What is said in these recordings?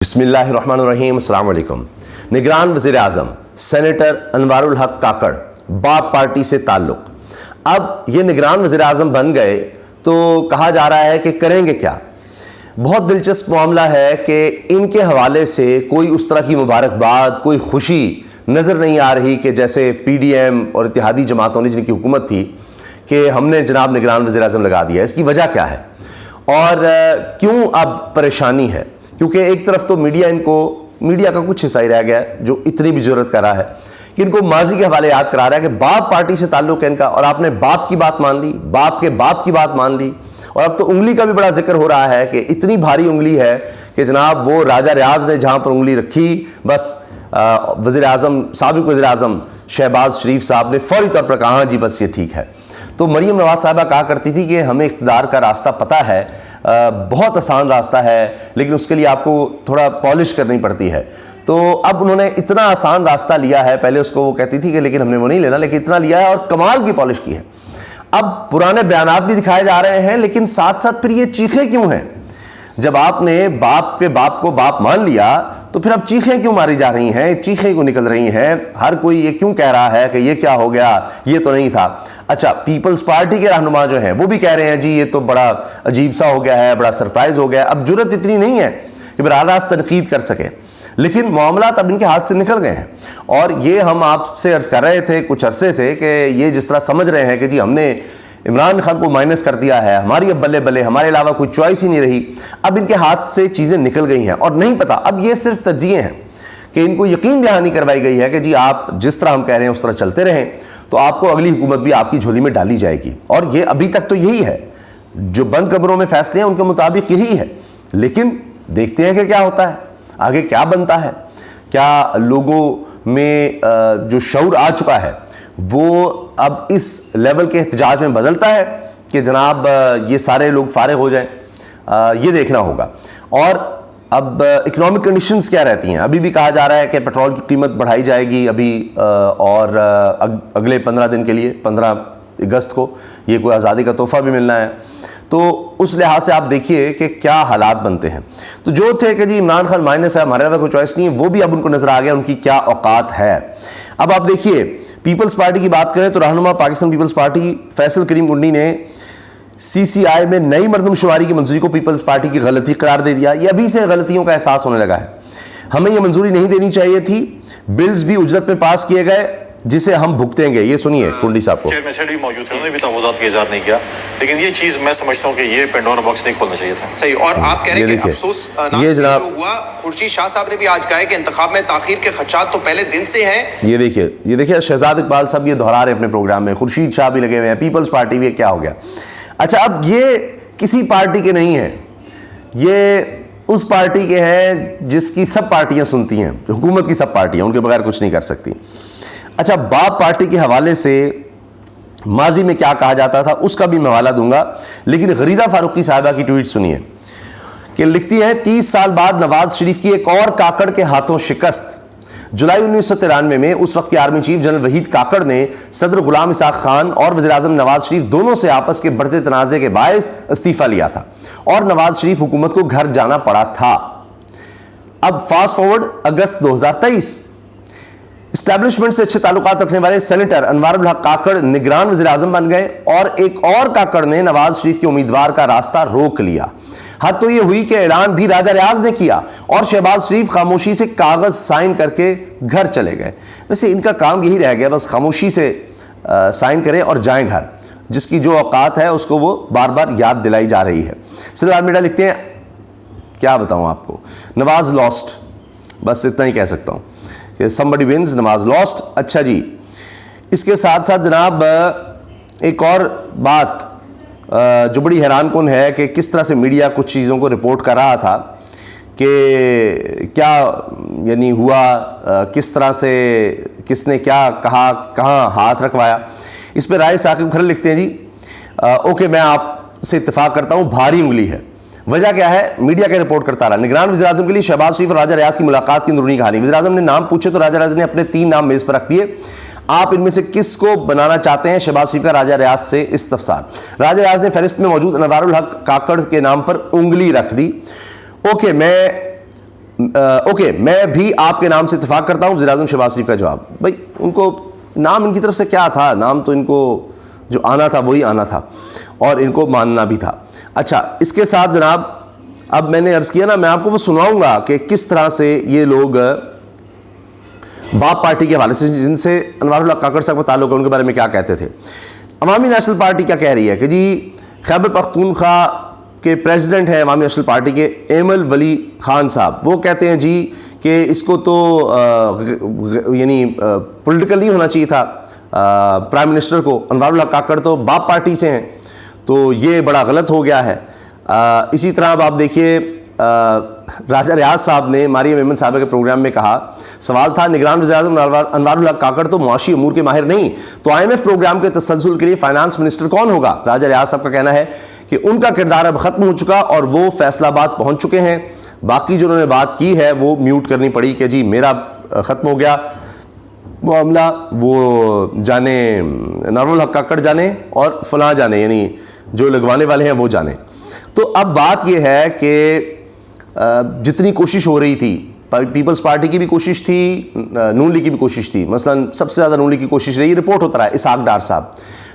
بسم اللہ الرحمن الرحیم. السلام علیکم. نگران وزیر اعظم سینیٹر انوار الحق کاکڑ باپ پارٹی سے تعلق. اب یہ نگران وزیر اعظم بن گئے تو کہا جا رہا ہے کہ کریں گے کیا. بہت دلچسپ معاملہ ہے کہ ان کے حوالے سے کوئی اس طرح کی مبارکباد، کوئی خوشی نظر نہیں آ رہی کہ جیسے پی ڈی ایم اور اتحادی جماعتوں نے جن کی حکومت تھی کہ ہم نے جناب نگران وزیر اعظم لگا دیا. اس کی وجہ کیا ہے اور کیوں اب پریشانی ہے؟ کیونکہ ایک طرف تو میڈیا کا کچھ حصہ ہی رہ گیا ہے جو اتنی بھی جرت کر رہا ہے کہ ان کو ماضی کے حوالے یاد کرا رہا ہے کہ باپ پارٹی سے تعلق ہے ان کا، اور آپ نے باپ کی بات مان لی، باپ کے باپ کی بات مان لی. اور اب تو انگلی کا بھی بڑا ذکر ہو رہا ہے کہ اتنی بھاری انگلی ہے کہ جناب وہ راجہ ریاض نے جہاں پر انگلی رکھی بس وزیر اعظم سابق وزیر اعظم شہباز شریف صاحب نے فوری طور پر کہا جی بس یہ ٹھیک ہے. تو مریم نواز صاحبہ کہا کرتی تھی کہ ہمیں اقتدار کا راستہ پتہ ہے، بہت آسان راستہ ہے، لیکن اس کے لیے آپ کو تھوڑا پالش کرنی پڑتی ہے. تو اب انہوں نے اتنا آسان راستہ لیا ہے. پہلے اس کو وہ کہتی تھی کہ لیکن ہم نے وہ نہیں لینا، لیکن اتنا لیا ہے اور کمال کی پالش کی ہے. اب پرانے بیانات بھی دکھائے جا رہے ہیں، لیکن ساتھ ساتھ پھر یہ چیخیں کیوں ہیں؟ جب آپ نے باپ کے باپ کو باپ مان لیا تو پھر اب چیخیں کیوں ماری جا رہی ہیں، چیخیں کیوں نکل رہی ہیں؟ ہر کوئی یہ کیوں کہہ رہا ہے کہ یہ کیا ہو گیا، یہ تو نہیں تھا. اچھا، پیپلز پارٹی کے رہنما جو ہیں وہ بھی کہہ رہے ہیں جی یہ تو بڑا عجیب سا ہو گیا ہے، بڑا سرپرائز ہو گیا. اب جرت اتنی نہیں ہے کہ براہ راست تنقید کر سکیں، لیکن معاملات اب ان کے ہاتھ سے نکل گئے ہیں. اور یہ ہم آپ سے عرض کر رہے تھے کچھ عرصے سے کہ یہ جس طرح سمجھ رہے ہیں کہ جی ہم نے عمران خان کو مائنس کر دیا ہے، ہماری اب بلے بلے، ہمارے علاوہ کوئی چوائس ہی نہیں رہی. اب ان کے ہاتھ سے چیزیں نکل گئی ہیں اور نہیں پتہ. اب یہ صرف تجزیے ہیں کہ ان کو یقین دہانی کروائی گئی ہے کہ جی آپ جس طرح ہم کہہ رہے ہیں اس طرح چلتے رہیں تو آپ کو اگلی حکومت بھی آپ کی جھولی میں ڈالی جائے گی. اور یہ ابھی تک تو یہی ہے، جو بند کمروں میں فیصلے ہیں ان کے مطابق یہی ہے. لیکن دیکھتے ہیں کہ کیا ہوتا ہے آگے، کیا بنتا ہے. کیا لوگوں میں جو شعور آ چکا ہے وہ اب اس لیول کے احتجاج میں بدلتا ہے کہ جناب یہ سارے لوگ فارغ ہو جائیں؟ یہ دیکھنا ہوگا. اور اب اکنامک کنڈیشنز کیا رہتی ہیں؟ ابھی بھی کہا جا رہا ہے کہ پیٹرول کی قیمت بڑھائی جائے گی ابھی، اور اگلے 15 دن کے لیے 15 اگست کو یہ کوئی آزادی کا تحفہ بھی ملنا ہے. تو اس لحاظ سے آپ دیکھیے کہ کیا حالات بنتے ہیں. تو جو تھے کہ جی عمران خان مائنس ہے، ہمارے کوئی چوائس نہیں ہے، وہ بھی اب ان کو نظر آ گیا ان کی کیا اوقات ہے. اب آپ دیکھیے پیپلز پارٹی کی بات کریں تو رہنما پاکستان پیپلز پارٹی فیصل کریم گنڈی نے سی سی آئی میں نئی مردم شماری کی منظوری کو پیپلز پارٹی کی غلطی قرار دے دیا. یہ ابھی سے غلطیوں کا احساس ہونے لگا ہے. ہمیں یہ منظوری نہیں دینی چاہیے تھی. بلز بھی اجرت میں پاس کیے گئے جسے ہم بھگتیں گے. یہ سنیے کنڈی صاحب کو. چیئرمین سیٹ بھی موجود تھے، انہوں نے بھی تفاوضات کا اظہار نہیں کیا، لیکن یہ چیز میں سمجھتا ہوں کہ یہ پینڈورا باکس نہیں کھولنا چاہیے تھا. صحیح. اور آپ کہہ رہے ہیں کہ افسوس یہ جناب ہوا. خورشید شاہ صاحب نے بھی آج کہا ہے کہ انتخاب میں تاخیر کے خدشات تو پہلے دن سے ہیں. یہ دیکھیے شہزاد اقبال صاحب یہ دہرا رہے ہیں اپنے پروگرام میں، خورشید شاہ بھی لگے ہوئے ہیں، پیپلز پارٹی بھی. کیا ہو گیا؟ اچھا، اب یہ کسی پارٹی کے نہیں ہیں، یہ اس پارٹی کے ہیں جس کی سب پارٹیاں سنتی ہیں، حکومت کی سب پارٹیاں، ان کے بغیر کچھ نہیں کر سکتی. اچھا، باپ پارٹی کے حوالے سے ماضی میں کیا کہا جاتا تھا اس کا بھی میں حوالہ دوں گا، لیکن غریدہ فاروقی صاحبہ کی ٹویٹ سنیے کہ لکھتی ہے 30 سال بعد نواز شریف کی ایک اور کاکڑ کے ہاتھوں شکست. جولائی 1993 میں اس وقت کے army chief general Waheed Kakar نے صدر غلام اسحاق خان اور وزیر اعظم نواز شریف دونوں سے آپس کے بڑھتے تنازع کے باعث استعفیٰ لیا تھا اور نواز شریف حکومت کو گھر جانا پڑا تھا. اب فاسٹ فارورڈ اگست 2023، اسٹیبلشمنٹ سے اچھے تعلقات رکھنے والے سینیٹر انوار الحق کاکڑ نگران وزیر اعظم بن گئے اور ایک اور کاکڑ نے نواز شریف کے امیدوار کا راستہ روک لیا. حد تو یہ ہوئی کہ اعلان بھی راجہ ریاض نے کیا اور شہباز شریف خاموشی سے کاغذ سائن کر کے گھر چلے گئے. ویسے ان کا کام یہی رہ گیا، بس خاموشی سے سائن کریں اور جائیں گھر. جس کی جو اوقات ہے اس کو وہ بار بار یاد دلائی جا رہی ہے. سلوار میڈیا لکھتے ہیں، کیا بتاؤں آپ کو، نواز لاسٹ، بس اتنا ہی کہہ سکتا ہوں کہ somebody wins، نواز لاسٹ. اچھا جی، اس کے ساتھ ساتھ جناب ایک اور بات جو بڑی حیران کن ہے کہ کس طرح سے میڈیا کچھ چیزوں کو رپورٹ کر رہا تھا کہ کیا یعنی ہوا، کس طرح سے کس نے کیا کہا، کہاں ہاتھ رکھوایا. اس پہ رائے ثاقب کھرل لکھتے ہیں جی اوکے، میں آپ سے اتفاق کرتا ہوں، بھاری انگلی ہے. وجہ کیا ہے؟ میڈیا کا رپورٹ کرتا رہا. نگران وزیر اعظم کے لیے شہباز شریف اور راجہ ریاض کی ملاقات کی اندرونی کہانی. وزیر اعظم نے نام پوچھے تو راجہ ریاض نے اپنے 3 نام میز پر رکھ دیے. آپ ان میں سے کس کو بنانا چاہتے ہیں؟ شہباز شریف کا راجہ ریاض سے استفسار. راجہ ریاض نے فہرست میں موجود انوار الحق کاکڑ کے نام پر انگلی رکھ دی. اوکے، میں اوکے میں بھی آپ کے نام سے اتفاق کرتا ہوں. وزیر اعظم شہباز شریف کا جواب, بھائی ان کو نام ان کی طرف سے کیا تھا, نام تو ان کو جو آنا تھا وہی آنا تھا اور ان کو ماننا بھی تھا. اچھا اس کے ساتھ جناب اب میں نے عرض کیا نا, میں آپ کو وہ سناؤں گا کہ کس طرح سے یہ لوگ باپ پارٹی کے حوالے سے جن سے انوار الحق کاکڑ صاحب کا تعلق ہے ان کے بارے میں کیا کہتے تھے. عوامی نیشنل پارٹی کیا کہہ رہی ہے کہ جی خیبر پختونخوا کے پریزیڈنٹ ہیں عوامی نیشنل پارٹی کے ایمل ولی خان صاحب, وہ کہتے ہیں جی کہ اس کو تو یعنی پولیٹیکل نہیں ہونا چاہیے تھا, پرائم منسٹر کو انوار الحق کاکڑ تو باپ پارٹی سے ہیں, تو یہ بڑا غلط ہو گیا ہے. اسی طرح اب آپ دیکھیے راجہ ریاض صاحب نے مریم ایمن صاحبہ کے پروگرام میں کہا, سوال تھا نگران وزیر اعظم انوار الحق کاکڑ تو معاشی امور کے ماہر نہیں, تو IMF پروگرام کے تسلسل کے لیے فائنانس منسٹر کون ہوگا. راجہ ریاض صاحب کا کہنا ہے کہ ان کا کردار اب ختم ہو چکا اور وہ فیصل آباد پہنچ چکے ہیں, باقی جو انہوں نے بات کی ہے وہ میوٹ کرنی پڑی کہ جی میرا ختم ہو گیا معاملہ, وہ جانے انوار الحق کاکڑ جانے اور فلاں جانے, یعنی جو لگوانے والے ہیں وہ جانے. تو اب بات یہ ہے کہ جتنی کوشش ہو رہی تھی, پیپلز پارٹی کی بھی کوشش تھی, نون لیگ کی بھی کوشش تھی, مثلا سب سے زیادہ نون لیگ کی کوشش رہی, رپورٹ ہوتا رہا اسحاق ڈار صاحب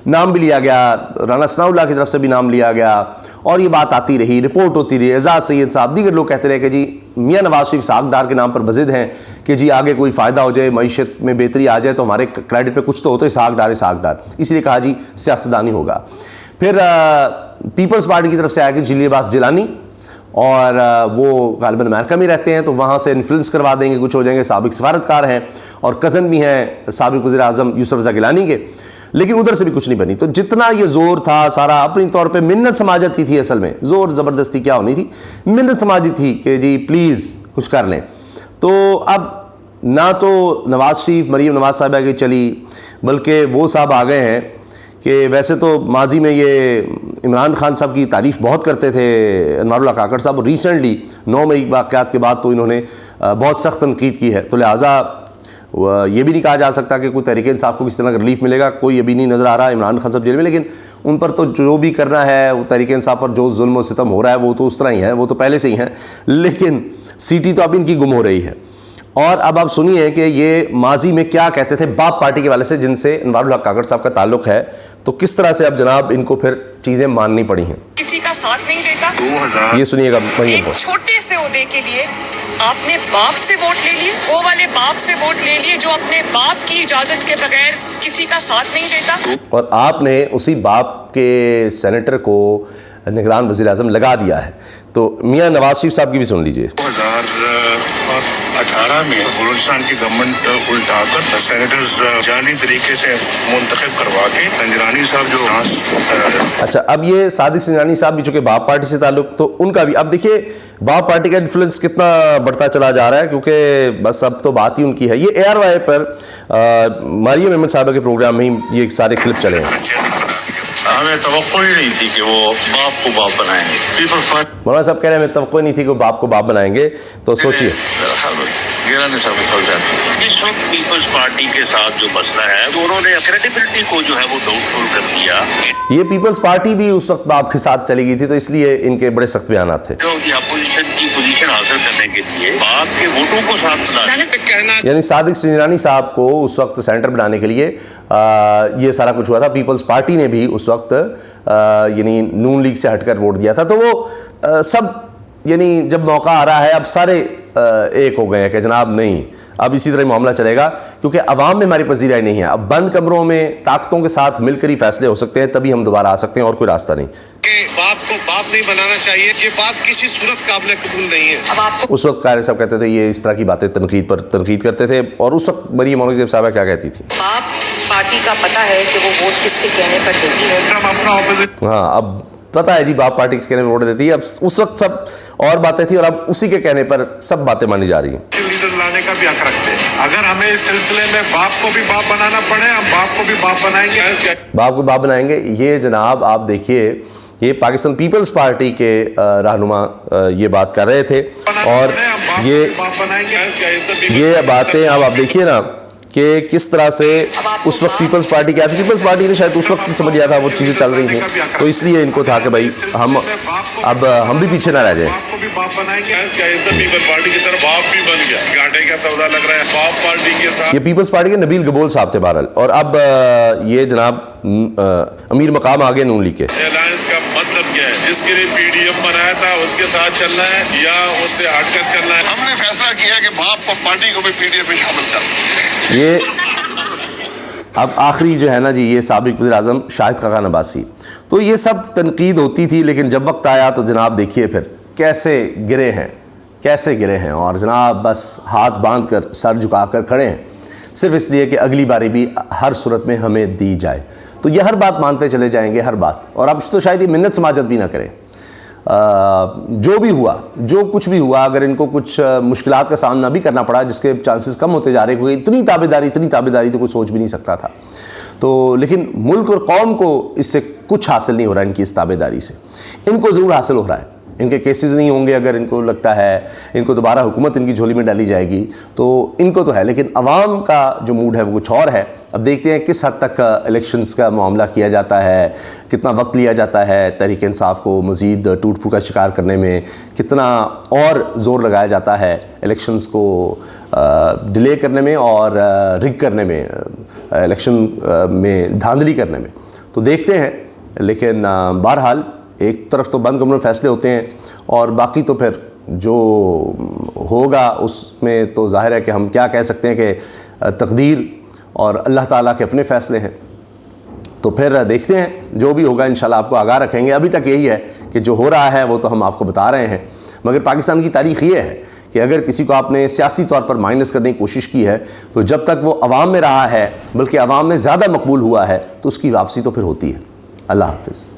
نام بھی لیا گیا, رانا ثناء اللہ کی طرف سے بھی نام لیا گیا اور یہ بات آتی رہی, رپورٹ ہوتی رہی, اعزاز سید صاحب دیگر لوگ کہتے رہے کہ جی میاں نواز شریف اسحاق ڈار کے نام پر بضد ہیں کہ جی آگے کوئی فائدہ ہو جائے, معیشت میں بہتری آ جائے تو ہمارے کریڈٹ پہ کچھ تو ہوتا ہے, اسحاق ڈار, اس لیے کہا جی سیاستدانی ہوگا. پھر پیپلز پارٹی کی طرف سے آیا کہ جلی عباس جیلانی, اور وہ غالباً امریکہ میں رہتے ہیں تو وہاں سے انفلوئنس کروا دیں گے, کچھ ہو جائیں گے, سابق سفارتکار ہیں اور کزن بھی ہیں سابق وزیر اعظم یوسف رضا گیلانی کے, لیکن ادھر سے بھی کچھ نہیں بنی. تو جتنا یہ زور تھا سارا اپنی طور پہ منت سماجت تھی, اصل میں زور زبردستی کیا ہونی تھی, منت سماجی تھی کہ جی پلیز کچھ کر لیں. تو اب نہ تو نواز شریف مریم نواز صاحبہ کی چلی, بلکہ وہ صاحب آ گئے ہیں کہ ویسے تو ماضی میں یہ عمران خان صاحب کی تعریف بہت کرتے تھے انوار الحق کاکڑ صاحب, اور ریسنٹلی 9 مئی واقعات کے بعد تو انہوں نے بہت سخت تنقید کی ہے. تو لہٰذا یہ بھی نہیں کہا جا سکتا کہ کوئی تحریک انصاف کو کس طرح کا ریلیف ملے گا, کوئی ابھی نہیں نظر آ رہا عمران خان صاحب جیل میں, لیکن ان پر تو جو بھی کرنا ہے, وہ تحریک انصاف پر جو ظلم و ستم ہو رہا ہے وہ تو اس طرح ہی ہے, وہ تو پہلے سے ہی ہیں, لیکن سیٹی تو اب ان کی گم ہو رہی ہے. اور اب آپ سنیے کہ یہ ماضی میں کیا کہتے تھے باپ پارٹی کے والے سے جن سے انوار الحق کاکڑ صاحب کا تعلق ہے, تو کس طرح سے اب جناب ان کو پھر چیزیں ماننی پڑی ہیں. کسی کا ساتھ نہیں دیتا, یہ سنیے گا. ایک چھوٹے سے عہدے کے لیے آپ نے باپ سے ووٹ لے لیے, وہ والے باپ سے ووٹ لے لیے جو اپنے باپ کی اجازت کے بغیر کسی کا ساتھ نہیں دیتا, اور آپ نے اسی باپ کے سینیٹر کو نگران وزیر اعظم لگا دیا ہے. تو میاں نواز شریف صاحب کی بھی سن لیجئے. 2018 میں بلوچستان کی گورنمنٹ الٹا کر سینیٹرز جعلی طریقے سے منتخب کروا کے سنجرانی صاحب جو اچھا, اب یہ صادق سنجرانی صاحب بھی چونکہ باپ پارٹی سے تعلق, تو ان کا بھی اب دیکھیے باپ پارٹی کا انفلوئنس کتنا بڑھتا چلا جا رہا ہے, کیونکہ بس اب تو بات ہی ان کی ہے. یہ ARY پر مریم ایمن صاحبہ کے پروگرام میں ہی یہ سارے کلپ چلے ہیں. ہمیں توقع ہی نہیں تھی کہ وہ باپ کو باپ بنائیں گے. مولانا صاحب کہہ رہے ہیں ہمیں توقع نہیں تھی کہ وہ باپ کو باپ بنائیں گے, تو سوچیے. گیلانی صاحب سمجھ جاتے ہیں اس وقت پیپلز پارٹی کے ساتھ جو مسئلہ ہے تو انہوں نے کریڈیبلٹی کو جو ہے وہ ڈاؤٹ فل کر دیا. یہ پیپلز پارٹی بھی اس وقت باپ کے ساتھ چلی گئی تھی, تو اس لیے ان کے بڑے سخت بیانات تھے. کیونکہ اپوزیشن کی پوزیشن حاصل کرنے کے لیے باپ کے ووٹوں کو ساتھ ملا, یعنی صادق سنجرانی صاحب کو اس وقت سینٹر بنانے کے لیے یہ سارا کچھ ہوا تھا. پیپلز پارٹی نے بھی اس وقت یعنی نون لیگ سے ہٹ کر ووٹ دیا تھا. تو وہ سب یعنی جب موقع آ رہا ہے اب سارے ایک ہو گئے ہیں کہ جناب نہیں, اب اسی طرح معاملہ چلے گا, کیونکہ عوام میں ہماری پذیرائی نہیں ہے. اب بند کمروں میں طاقتوں کے ساتھ مل کر ہی فیصلے ہو سکتے ہیں, تبھی ہم دوبارہ آ سکتے ہیں, اور کوئی راستہ نہیں. کہ باپ کو باپ نہیں بنانا چاہیے, یہ بات کسی صورت قابل قبول نہیں ہے. اب آپ اس وقت قائر صاحب کہتے تھے یہ اس طرح کی باتیں تنقید پر تنقید کرتے تھے, اور اس وقت مریم اورنگزیب صاحبہ کیا کہتی تھی, باپ پارٹی کا پتہ ہے کہ وہ ووٹ کس کے کہنے پر دیتی ہے. ہاں اب پتہ ہے جی باپ پارٹی کس کہنے پر ووٹ دیتی ہے. اب اس وقت سب اور باتیں تھیں, اور اب اسی کے کہنے پر سب باتیں مانی جا رہی ہیں. لیڈر لانے کا بھی حق رکھتے ہیں. اگر ہمیں اس سلسلے میں باپ کو بھی باپ بنانا پڑے, ہم باپ کو بھی باپ بنائیں گے. باپ کو باپ بنائیں گے. یہ جناب آپ دیکھیے یہ پاکستان پیپلز پارٹی کے رہنما یہ بات کر رہے تھے, اور یہ باتیں اب آپ دیکھیے نا کہ کس طرح سے اس وقت پیپلز پارٹی کیا تھی. پیپلز پارٹی نے شاید اس وقت سمجھ لیا تھا وہ چیزیں چل رہی تھیں, تو اس لیے ان کو تھا کہ بھائی ہم بھی پیچھے نہ رہ جائیں. باپ کو بھی باپ بنائیں گے. پیپل پارٹی کی طرف باپ بھی بن گیا, گاٹے کا سودا لگ رہا ہے باپ پارٹی کے ساتھ. یہ پیپلز پارٹی کے نبیل گبول صاحب تھے بہرحال, اور اب یہ جناب امیر مقام آگے نون لیگ کے. الائنس کا مطلب کیا ہے؟ جس کے لیے پی ڈی ایم بنایا تھا اس کے ساتھ چلنا ہے یا اس سے ہٹ کر چلنا ہے؟ ہم نے فیصلہ کیا کہ باپ کو پارٹی کو بھی پی ڈی ایم میں شامل کر. یہ اب آخری جو ہے نا جی, یہ سابق وزیر اعظم شاہد خاقان عباسی, تو یہ سب تنقید ہوتی تھی, لیکن جب وقت آیا تو جناب دیکھیے پھر کیسے گرے ہیں, اور جناب بس ہاتھ باندھ کر سر جھکا کر کھڑے ہیں, صرف اس لیے کہ اگلی باری بھی ہر صورت میں ہمیں دی جائے. تو یہ ہر بات مانتے چلے جائیں گے, ہر بات, اور اب تو شاید یہ منت سماجت بھی نہ کریں. جو بھی ہوا, جو کچھ بھی ہوا, اگر ان کو کچھ مشکلات کا سامنا بھی کرنا پڑا, جس کے چانسز کم ہوتے جا رہے, کیونکہ اتنی تابعداری تو کوئی سوچ بھی نہیں سکتا تھا, تو لیکن ملک اور قوم کو اس سے کچھ حاصل نہیں ہو رہا. ان کی اس تابعداری سے ان کو ضرور حاصل ہو رہا ہے. ان کے کیسز نہیں ہوں گے اگر ان کو لگتا ہے ان کو دوبارہ حکومت ان کی جھولی میں ڈالی جائے گی, تو ان کو تو ہے, لیکن عوام کا جو موڈ ہے وہ کچھ اور ہے. اب دیکھتے ہیں کس حد تک الیکشنز کا معاملہ کیا جاتا ہے, کتنا وقت لیا جاتا ہے تحریک انصاف کو مزید ٹوٹ پھوٹ کا شکار کرنے میں, کتنا اور زور لگایا جاتا ہے الیکشنز کو ڈیلے کرنے میں اور رگ کرنے میں, الیکشن میں دھاندلی کرنے میں. تو دیکھتے ہیں, لیکن بہرحال ایک طرف تو بند کمروں فیصلے ہوتے ہیں, اور باقی تو پھر جو ہوگا اس میں تو ظاہر ہے کہ ہم کیا کہہ سکتے ہیں کہ تقدیر اور اللہ تعالیٰ کے اپنے فیصلے ہیں. تو پھر دیکھتے ہیں جو بھی ہوگا, انشاءاللہ آپ کو آگاہ رکھیں گے. ابھی تک یہی ہے کہ جو ہو رہا ہے وہ تو ہم آپ کو بتا رہے ہیں, مگر پاکستان کی تاریخ یہ ہے کہ اگر کسی کو آپ نے سیاسی طور پر مائنس کرنے کی کوشش کی ہے, تو جب تک وہ عوام میں رہا ہے, بلکہ عوام میں زیادہ مقبول ہوا ہے, تو اس کی واپسی تو پھر ہوتی ہے. اللہ حافظ.